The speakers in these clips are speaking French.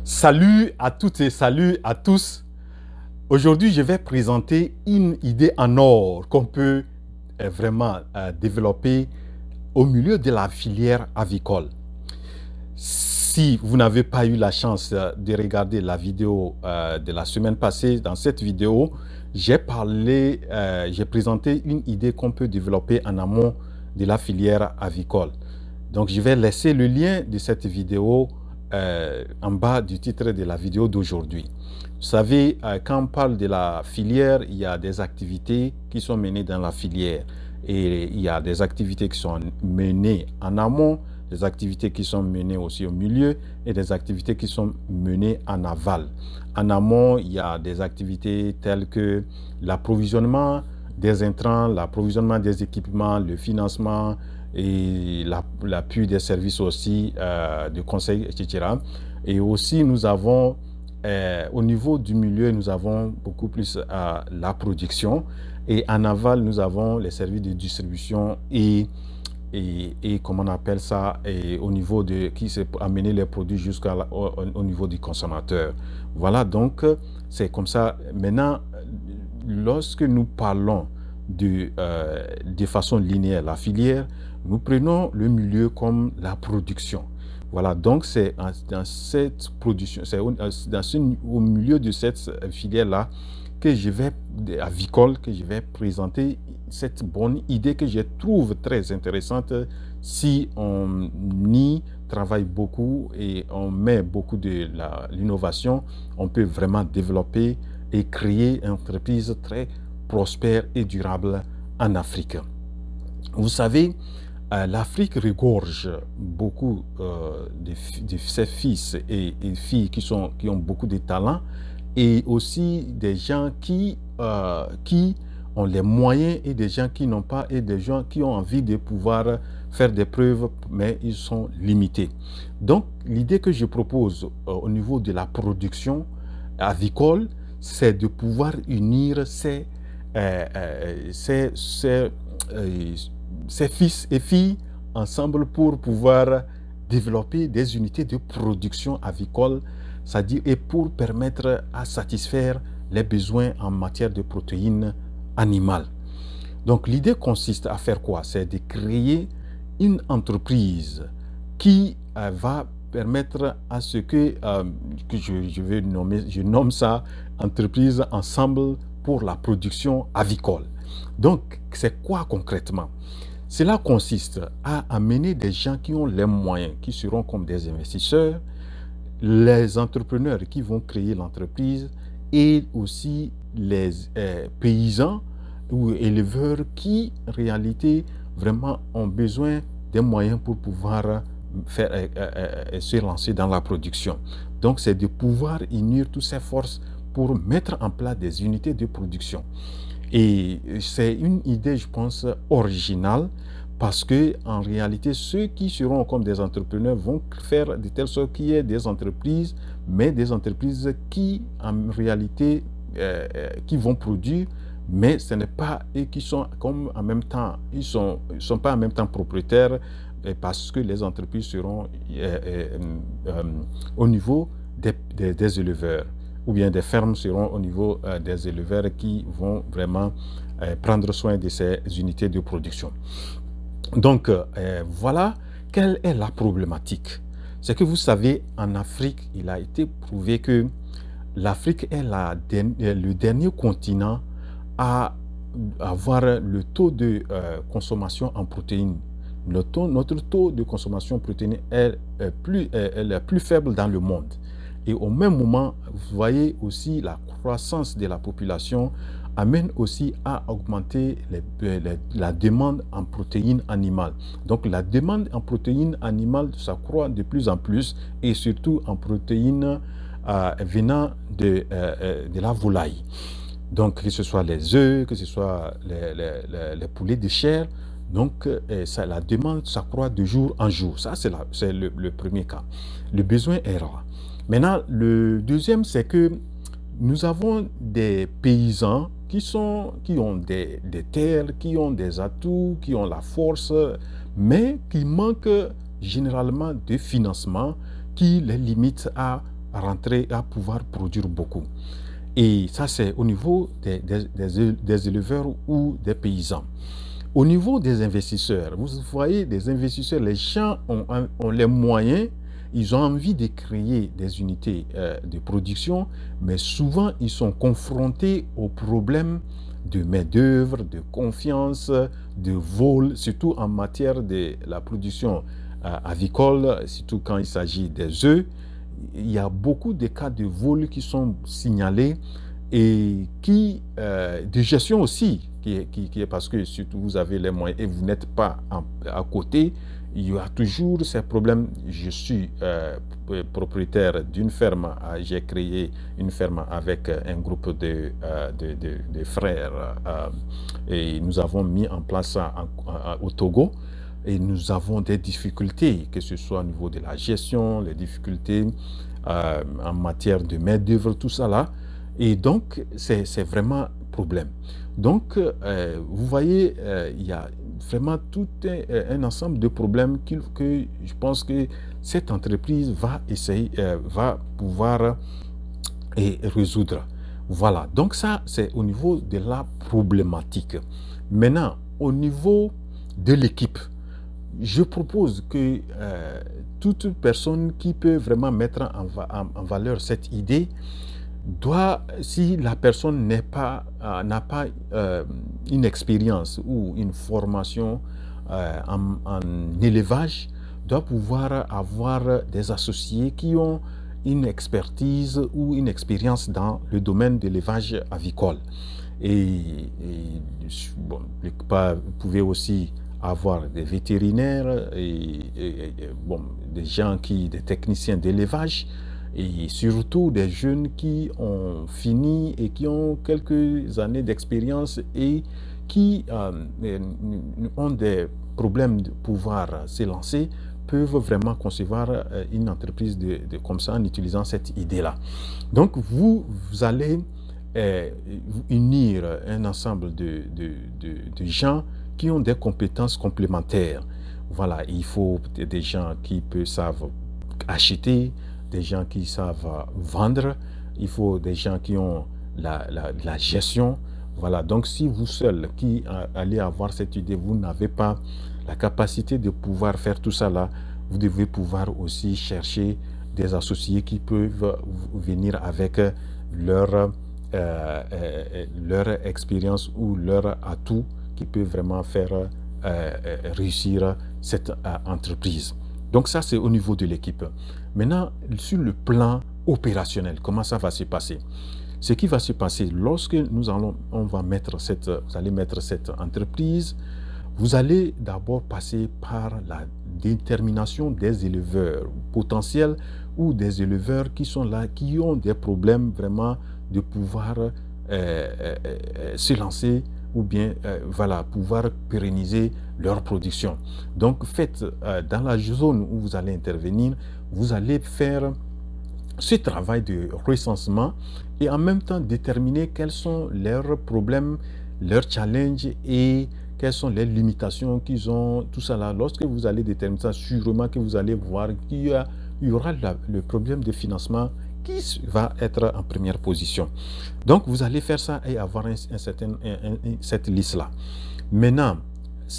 Salut à toutes et salut à tous. Aujourd'hui, je vais présenter une idée en or qu'on peut vraiment développer au milieu de la filière avicole. Si vous n'avez pas eu la chance de regarder la vidéo de la semaine passée, dans cette vidéo, j'ai présenté une idée qu'on peut développer en amont de la filière avicole. Donc, je vais laisser le lien de cette vidéo en bas du titre de la vidéo d'aujourd'hui. Vous savez, quand on parle de la filière, il y a des activités qui sont menées dans la filière. Et il y a des activités qui sont menées en amont, des activités qui sont menées aussi au milieu et des activités qui sont menées en aval. En amont, il y a des activités telles que l'approvisionnement des intrants, l'approvisionnement des équipements, le financement et l'appui des services aussi de conseil, etc. Et aussi, nous avons, au niveau du milieu, nous avons beaucoup plus la production. Et en aval, nous avons les services de distribution et comment on appelle ça, et au niveau de qui s'est amener les produits jusqu'au niveau du consommateur. Voilà, donc c'est comme ça. Maintenant, lorsque nous parlons de façon linéaire, la filière, nous prenons le milieu comme la production. Voilà, donc c'est dans cette production, c'est au milieu de cette filière-là que je vais, avicole, que je vais présenter cette bonne idée que je trouve très intéressante. Si on y travaille beaucoup et on met beaucoup de l'innovation, on peut vraiment développer et créer une entreprise très prospère et durable en Afrique. Vous savez, l'Afrique regorge beaucoup de ses fils et filles qui ont beaucoup de talent et aussi des gens qui ont les moyens et des gens qui n'ont pas et des gens qui ont envie de pouvoir faire des preuves, mais ils sont limités. Donc, l'idée que je propose au niveau de la production avicole, c'est de pouvoir unir ces fils et filles ensemble pour pouvoir développer des unités de production avicole, c'est-à-dire et pour permettre à satisfaire les besoins en matière de protéines animales. Donc l'idée consiste à faire quoi? C'est de créer une entreprise qui va permettre à ce que je nomme ça entreprise ensemble pour la production avicole. Donc c'est quoi concrètement? Cela consiste à amener des gens qui ont les moyens, qui seront comme des investisseurs, les entrepreneurs qui vont créer l'entreprise et aussi les paysans ou éleveurs qui, en réalité, vraiment ont besoin des moyens pour pouvoir se lancer dans la production. Donc, c'est de pouvoir unir toutes ces forces pour mettre en place des unités de production. Et c'est une idée, je pense, originale parce que en réalité, ceux qui seront comme des entrepreneurs vont faire de telle sorte qu'il y ait des entreprises, mais des entreprises qui, en réalité, qui vont produire, mais ce n'est pas et qui sont comme en même temps, ils sont pas en même temps propriétaires parce que les entreprises seront au niveau des éleveurs ou bien des fermes seront au niveau des éleveurs qui vont vraiment prendre soin de ces unités de production. Donc, voilà quelle est la problématique. C'est que vous savez, en Afrique, il a été prouvé que l'Afrique est le dernier continent à avoir le taux de consommation en protéines. Notre taux de consommation protéinée est le plus faible dans le monde. Et au même moment, vous voyez aussi la croissance de la population amène aussi à augmenter la demande en protéines animales. Donc la demande en protéines animales s'accroît de plus en plus et surtout en protéines venant de la volaille. Donc que ce soit les œufs, que ce soit les poulets de chair, donc la demande s'accroît de jour en jour. Ça, c'est le premier cas. Le besoin est rare. Maintenant, le deuxième, c'est que nous avons des paysans qui ont des terres, qui ont des atouts, qui ont la force, mais qui manquent généralement de financement qui les limite à rentrer, à pouvoir produire beaucoup. Et ça, c'est au niveau des éleveurs ou des paysans. Au niveau des investisseurs, vous voyez, des investisseurs, les gens ont les moyens, ils ont envie de créer des unités de production, mais souvent, ils sont confrontés aux problèmes de main-d'œuvre, de confiance, de vol, surtout en matière de la production avicole, surtout quand il s'agit des œufs. Il y a beaucoup de cas de vol qui sont signalés et de gestion aussi, qui est parce que surtout vous avez les moyens et vous n'êtes pas à côté, il y a toujours ces problèmes. Je suis propriétaire d'une ferme, j'ai créé une ferme avec un groupe de frères et nous avons mis en place ça au Togo. Et nous avons des difficultés, que ce soit au niveau de la gestion, les difficultés en matière de main-d'œuvre, tout ça là. Et donc, c'est vraiment un problème. Donc, vous voyez, il y a vraiment tout un ensemble de problèmes que je pense que cette entreprise va essayer, va pouvoir résoudre. Voilà, donc ça, c'est au niveau de la problématique. Maintenant, au niveau de l'équipe, je propose que toute personne qui peut vraiment mettre en valeur cette idée doit, si la personne n'a pas une expérience ou une formation en élevage, doit pouvoir avoir des associés qui ont une expertise ou une expérience dans le domaine de l'élevage avicole. Bon, vous pouvez aussi avoir des vétérinaires bon, des techniciens d'élevage et surtout des jeunes qui ont fini et qui ont quelques années d'expérience et qui ont des problèmes de pouvoir s'élancer, peuvent vraiment concevoir une entreprise comme ça en utilisant cette idée-là. Donc, vous allez unir un ensemble de gens qui ont des compétences complémentaires. Voilà, il faut des gens qui savent acheter, des gens qui savent vendre, il faut des gens qui ont la gestion. Voilà, donc si vous seul qui allez avoir cette idée, vous n'avez pas la capacité de pouvoir faire tout ça là, vous devez pouvoir aussi chercher des associés qui peuvent venir avec leur expérience ou leur atout qui peut vraiment faire réussir cette entreprise. Donc ça, c'est au niveau de l'équipe. Maintenant, sur le plan opérationnel, comment ça va se passer? Ce qui va se passer lorsque vous allez mettre cette entreprise, vous allez d'abord passer par la détermination des éleveurs potentiels ou des éleveurs qui sont là, qui ont des problèmes vraiment de pouvoir se lancer ou bien voilà, pouvoir pérenniser leur production. Donc faites dans la zone où vous allez intervenir, vous allez faire ce travail de recensement et en même temps déterminer quels sont leurs problèmes, leurs challenges et quelles sont les limitations qu'ils ont, tout ça là. Lorsque vous allez déterminer ça, sûrement que vous allez voir qu'il y aura le problème de financement qui va être en première position. Donc, vous allez faire ça et avoir cette liste-là. Maintenant,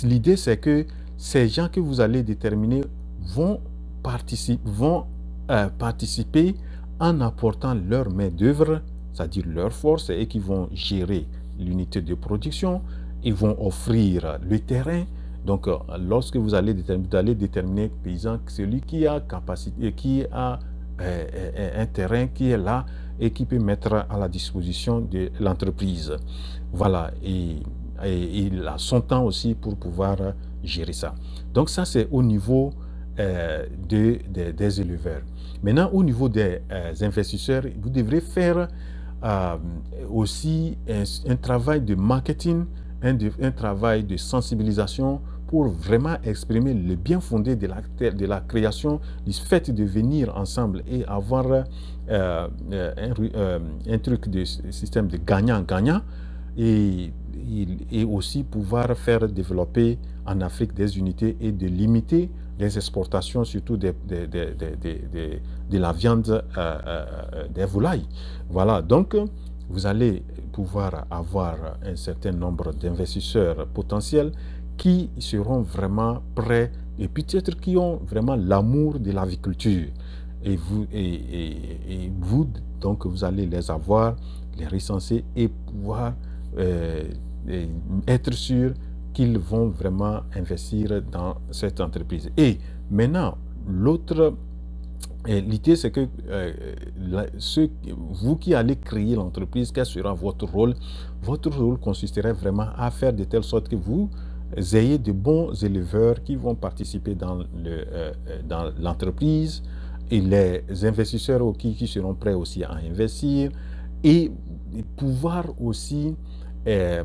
l'idée, c'est que ces gens que vous allez déterminer vont participer en apportant leur main-d'œuvre, c'est-à-dire leur force, et qui vont gérer l'unité de production. Ils vont offrir le terrain. Donc, lorsque vous allez déterminer paysan, celui qui a capacité, qui a un terrain qui est là et qui peut mettre à la disposition de l'entreprise. Voilà, et il a son temps aussi pour pouvoir gérer ça. Donc ça, c'est au niveau des éleveurs. Maintenant, au niveau des investisseurs, vous devrez faire aussi un travail de marketing, un travail de sensibilisation pour vraiment exprimer le bien fondé de la création, du fait de venir ensemble et avoir un truc de système de gagnant-gagnant et aussi pouvoir faire développer en Afrique des unités et de limiter les exportations, surtout de la viande des volailles. Voilà, donc vous allez pouvoir avoir un certain nombre d'investisseurs potentiels qui seront vraiment prêts et peut-être qui ont vraiment l'amour de l'aviculture. Et vous, donc, vous allez les avoir, les recenser et pouvoir euh, être sûr qu'ils vont vraiment investir dans cette entreprise. Et maintenant, l'idée, c'est que vous qui allez créer l'entreprise, quel sera votre rôle? Votre rôle consisterait vraiment à faire de telle sorte que vous ayez de bons éleveurs qui vont participer dans l'entreprise et les investisseurs qui seront prêts aussi à investir et pouvoir aussi euh,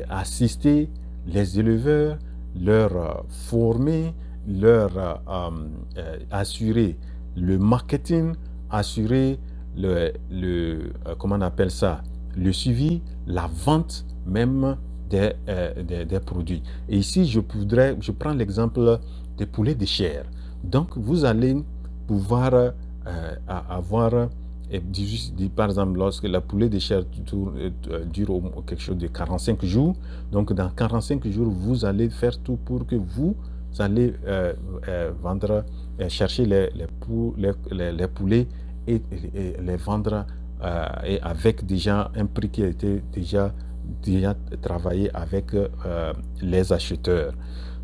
assister les éleveurs, leur former, leur assurer le marketing, assurer comment on appelle ça, le suivi, la vente même des produits. Et ici, je prends l'exemple des poulets de chair. Donc, vous allez pouvoir avoir, par exemple, lorsque la poulet de chair dure quelque chose de 45 jours, donc dans 45 jours, vous allez faire tout pour que vous allez vendre, chercher les poulets et les vendre et avec déjà un prix qui a été déjà travaillé avec les acheteurs.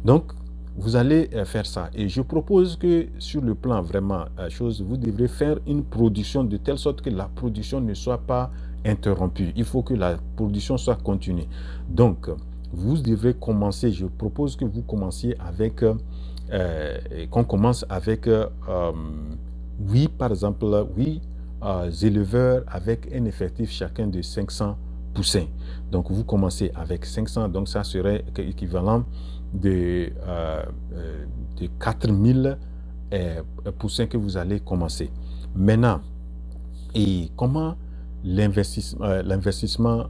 Donc, vous allez faire ça. Et je propose que sur le plan vraiment vous devrez faire une production de telle sorte que la production ne soit pas interrompue. Il faut que la production soit continue. Donc, vous devrez commencer, je propose que vous commenciez avec, qu'on commence avec 8, par exemple, 8 éleveurs avec un effectif chacun de 500 poussins. Donc, vous commencez avec 500, donc ça serait équivalent de 4000 poussins que vous allez commencer. Maintenant, et comment l'investissement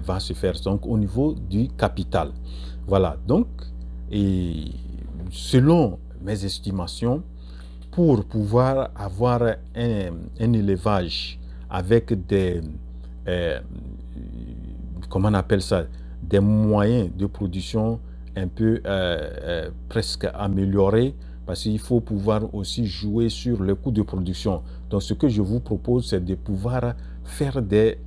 va se faire? Donc, au niveau du capital. Voilà, donc, et selon mes estimations, pour pouvoir avoir un élevage avec des, euh, comment on appelle ça, des moyens de production un peu presque améliorés, parce qu'il faut pouvoir aussi jouer sur le coût de production. Donc, ce que je vous propose, c'est de pouvoir faire des,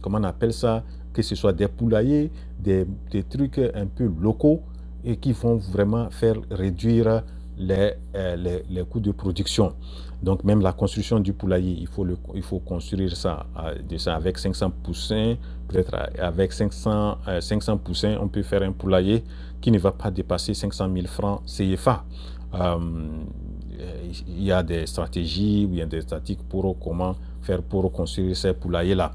comment on appelle ça, que ce soit des poulaillers, des trucs un peu locaux et qui vont vraiment faire réduire les coûts de production. Donc, même la construction du poulailler, il faut construire ça, avec 500 poussins. Peut-être avec 500 poussins, on peut faire un poulailler qui ne va pas dépasser 500 000 francs CFA. Il y a des stratégies ou il y a des statistiques pour comment faire pour construire ces poulaillers-là.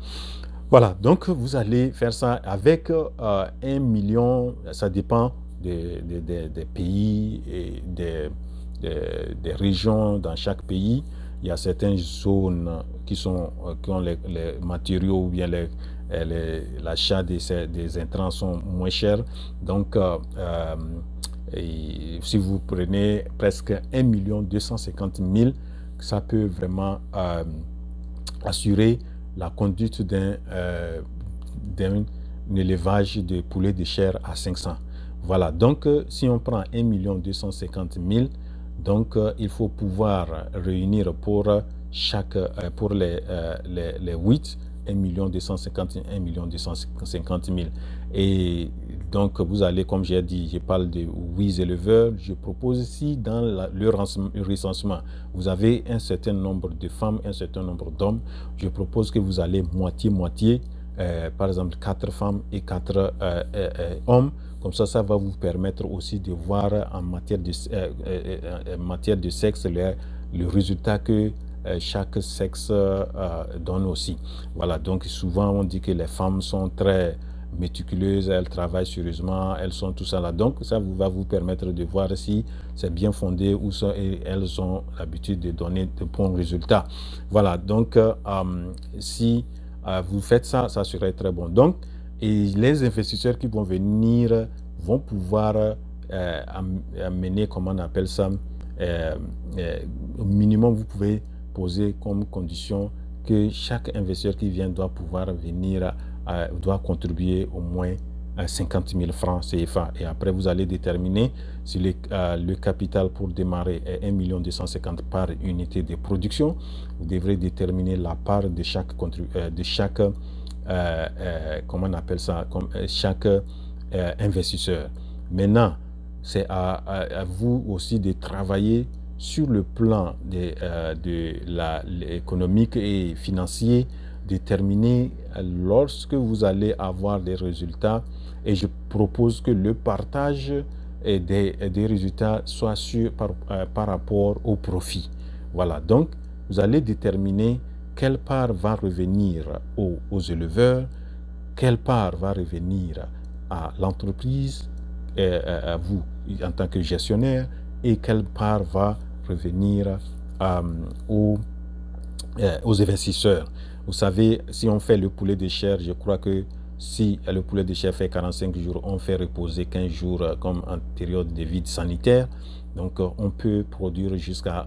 Voilà, donc vous allez faire ça avec 1 million, ça dépend des pays et des régions dans chaque pays. Il y a certaines zones qui ont les matériaux ou bien l'achat des intrants sont moins chers. Donc, et si vous prenez presque 1 250 000, ça peut vraiment assurer la conduite d'un élevage de poulets de chair à 500. Voilà, donc si on prend 1 250 000, donc il faut pouvoir réunir pour les 8, 1 250 000, 1 250 000. Et donc vous allez, comme j'ai dit, je parle de 8 éleveurs. Je propose ici dans le recensement, vous avez un certain nombre de femmes, un certain nombre d'hommes. Je propose que vous allez moitié-moitié, par exemple 4 femmes et 4 hommes. Comme ça va vous permettre aussi de voir en matière de sexe le résultat que chaque sexe donne aussi. Voilà, donc souvent on dit que les femmes sont très méticuleuses, elles travaillent sérieusement, elles sont tout ça là. Donc ça va vous permettre de voir si c'est bien fondé ou ça, et elles ont l'habitude de donner de bons résultats. Voilà, donc si vous faites ça, serait très bon. Donc, et les investisseurs qui vont venir vont pouvoir amener, comment on appelle ça, au minimum, vous pouvez poser comme condition que chaque investisseur qui vient doit pouvoir venir, doit contribuer au moins 50 000 francs CFA. Et après, vous allez déterminer si le capital pour démarrer est 1 250 000 par unité de production. Vous devrez déterminer la part de chaque, comment on appelle ça, chaque investisseur. Maintenant, c'est à vous aussi de travailler sur le plan économique et financier, déterminer lorsque vous allez avoir des résultats. Et je propose que le partage des résultats soit par rapport au profit. Voilà, donc vous allez déterminer quelle part va revenir aux éleveurs, quelle part va revenir à l'entreprise, à vous en tant que gestionnaire, et quelle part va revenir aux investisseurs. Vous savez, si on fait le poulet de chair, je crois que si le poulet de chair fait 45 jours, on fait reposer 15 jours comme en période de vide sanitaire. Donc, on peut produire jusqu'à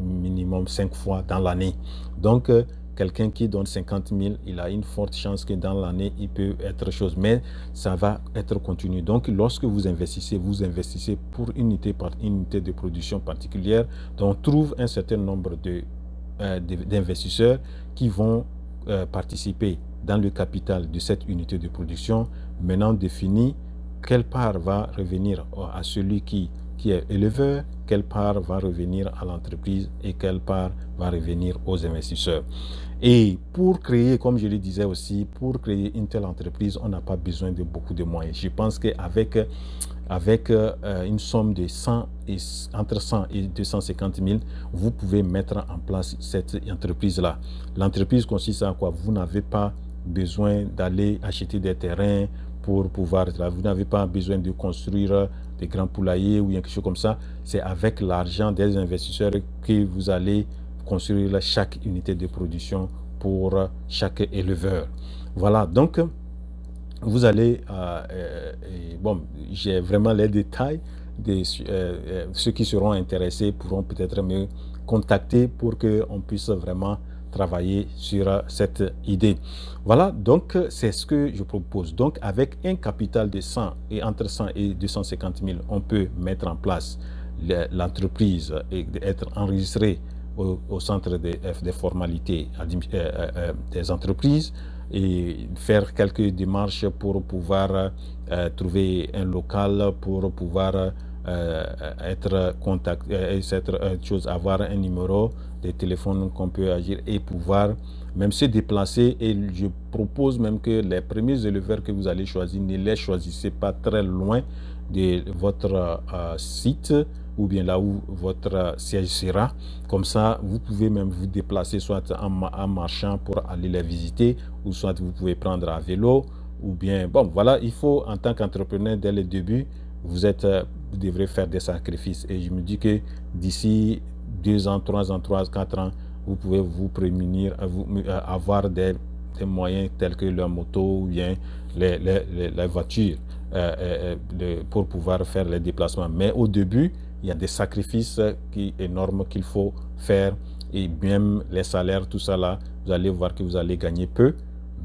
minimum 5 fois dans l'année. Donc, quelqu'un qui donne 50 000, il a une forte chance que dans l'année, il peut être chose. Mais ça va être continu. Donc, lorsque vous investissez pour unité par unité de production particulière. Donc, on trouve un certain nombre d'investisseurs qui vont participer dans le capital de cette unité de production. Maintenant défini, quelle part va revenir à celui qui est éleveur, quelle part va revenir à l'entreprise et quelle part va revenir aux investisseurs. Et pour créer, comme je le disais aussi, pour créer une telle entreprise, on n'a pas besoin de beaucoup de moyens. Je pense qu'avec une somme de entre 100 et 250 000, vous pouvez mettre en place cette entreprise-là. L'entreprise consiste en quoi? Vous n'avez pas besoin d'aller acheter des terrains pour pouvoir, vous n'avez pas besoin de construire des grands poulaillers ou quelque chose comme ça. C'est avec l'argent des investisseurs que vous allez construire chaque unité de production pour chaque éleveur. Voilà, donc vous allez, bon, j'ai vraiment les détails, ceux qui seront intéressés pourront peut-être me contacter pour qu'on puisse vraiment travailler sur cette idée. Voilà, donc c'est ce que je propose. Donc avec un capital de 100 et entre 100 et 250 000, on peut mettre en place l'entreprise et être enregistré au centre des formalités des entreprises et faire quelques démarches pour pouvoir trouver un local, pour pouvoir être contacté, avoir un numéro de téléphone qu'on peut agir et pouvoir même se déplacer. Et je propose même que les premiers éleveurs que vous allez choisir, ne les choisissez pas très loin de votre site ou bien là où votre siège sera. Comme ça, vous pouvez même vous déplacer soit en marchant pour aller les visiter, ou soit vous pouvez prendre à vélo, ou bien, bon, voilà, il faut, en tant qu'entrepreneur, dès le début, vous devrez faire des sacrifices. Et je me dis que d'ici 2 ans, 3 ans, 4 ans, vous pouvez vous prémunir, avoir des moyens tels que la moto ou bien les voitures pour pouvoir faire les déplacements. Mais au début, il y a des sacrifices énormes qu'il faut faire, et même les salaires, tout ça là, vous allez voir que vous allez gagner peu.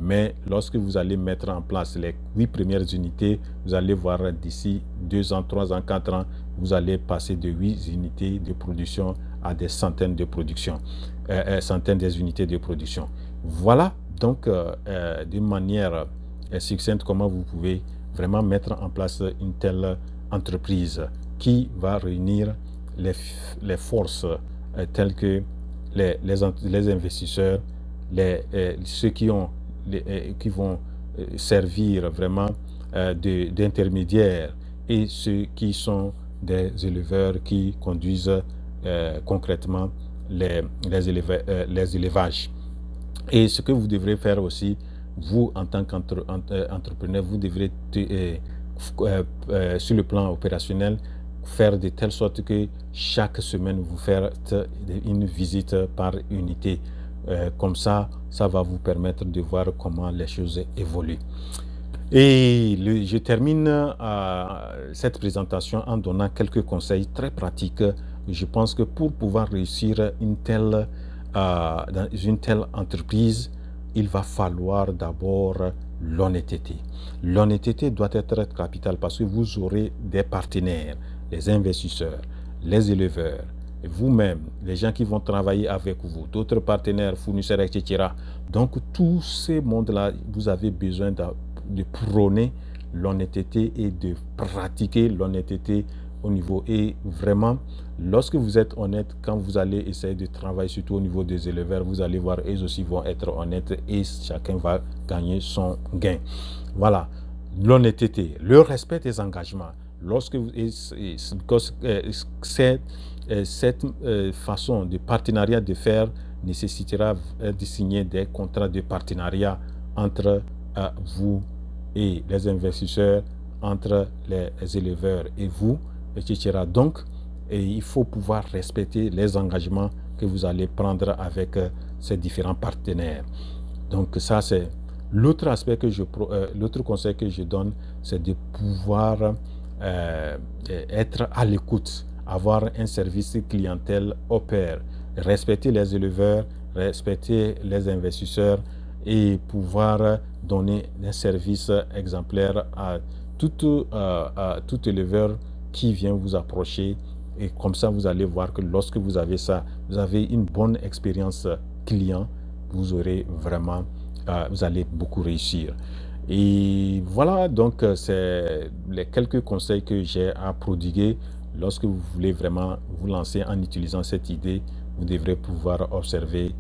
Mais lorsque vous allez mettre en place les 8 premières unités, vous allez voir d'ici 2 ans, 3 ans, 4 ans, vous allez passer de 8 unités de production à des centaines de production, centaines des unités de production. Voilà donc d'une manière succincte comment vous pouvez vraiment mettre en place une telle entreprise qui va réunir les forces telles que les investisseurs, ceux qui vont servir vraiment d'intermédiaires, et ceux qui sont des éleveurs qui conduisent concrètement les élevages. Et ce que vous devrez faire aussi, vous en tant qu'entrepreneur, vous devrez sur le plan opérationnel faire de telle sorte que chaque semaine vous faites une visite par unité. Comme ça, ça va vous permettre de voir comment les choses évoluent. Et je termine cette présentation en donnant quelques conseils très pratiques. Je pense que pour pouvoir réussir dans une telle entreprise, il va falloir d'abord l'honnêteté. L'honnêteté doit être capitale parce que vous aurez des partenaires, les investisseurs, les éleveurs, vous-même, les gens qui vont travailler avec vous, d'autres partenaires, fournisseurs, etc. Donc, tous ces mondes-là, vous avez besoin de prôner l'honnêteté et de pratiquer l'honnêteté au niveau. Et vraiment, lorsque vous êtes honnête, quand vous allez essayer de travailler, surtout au niveau des éleveurs, vous allez voir, eux aussi vont être honnêtes et chacun va gagner son gain. Voilà, l'honnêteté, le respect des engagements. Lorsque cette façon de partenariat de faire nécessitera de signer des contrats de partenariat entre vous et les investisseurs, entre les éleveurs et vous, etc. Donc, il faut pouvoir respecter les engagements que vous allez prendre avec ces différents partenaires. Donc, ça, c'est l'autre aspect l'autre conseil que je donne, c'est de pouvoir être à l'écoute, avoir un service clientèle au pair, respecter les éleveurs, respecter les investisseurs et pouvoir donner un service exemplaire à tout éleveur qui vient vous approcher. Et comme ça, vous allez voir que lorsque vous avez ça, vous avez une bonne expérience client, vous aurez vraiment, vous allez beaucoup réussir. Et voilà, donc c'est les quelques conseils que j'ai à prodiguer. Lorsque vous voulez vraiment vous lancer en utilisant cette idée, vous devrez pouvoir observer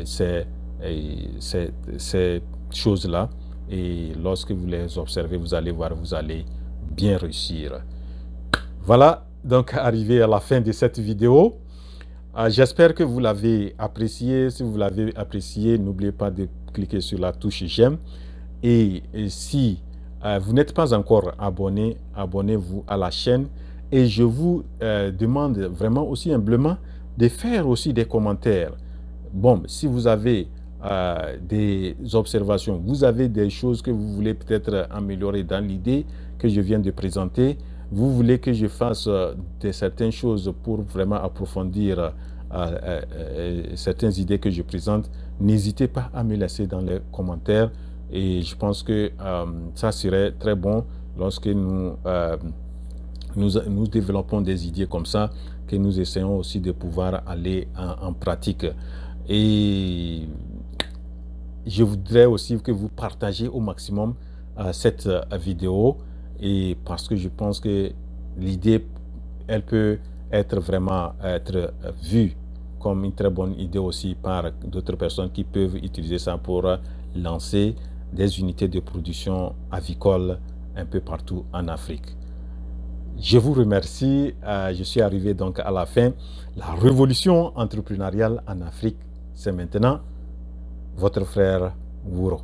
ces choses-là. Et lorsque vous les observez, vous allez voir, vous allez bien réussir. Voilà, donc arrivé à la fin de cette vidéo. J'espère que vous l'avez apprécié. Si vous l'avez apprécié, n'oubliez pas de cliquer sur la touche j'aime. Et si vous n'êtes pas encore abonné, abonnez-vous à la chaîne. Et je vous demande vraiment aussi humblement de faire aussi des commentaires. Bon, si vous avez des observations, vous avez des choses que vous voulez peut-être améliorer dans l'idée que je viens de présenter, vous voulez que je fasse certaines choses pour vraiment approfondir certaines idées que je présente, n'hésitez pas à me laisser dans les commentaires. Et je pense que ça serait très bon lorsque nous développons des idées comme ça, que nous essayons aussi de pouvoir aller en pratique. Et je voudrais aussi que vous partagez au maximum cette vidéo, et parce que je pense que l'idée, elle peut être vue comme une très bonne idée aussi par d'autres personnes qui peuvent utiliser ça pour lancer des unités de production avicole un peu partout en Afrique. Je vous remercie. Je suis arrivé donc à la fin. La révolution entrepreneuriale en Afrique, c'est maintenant. Votre frère Wouro.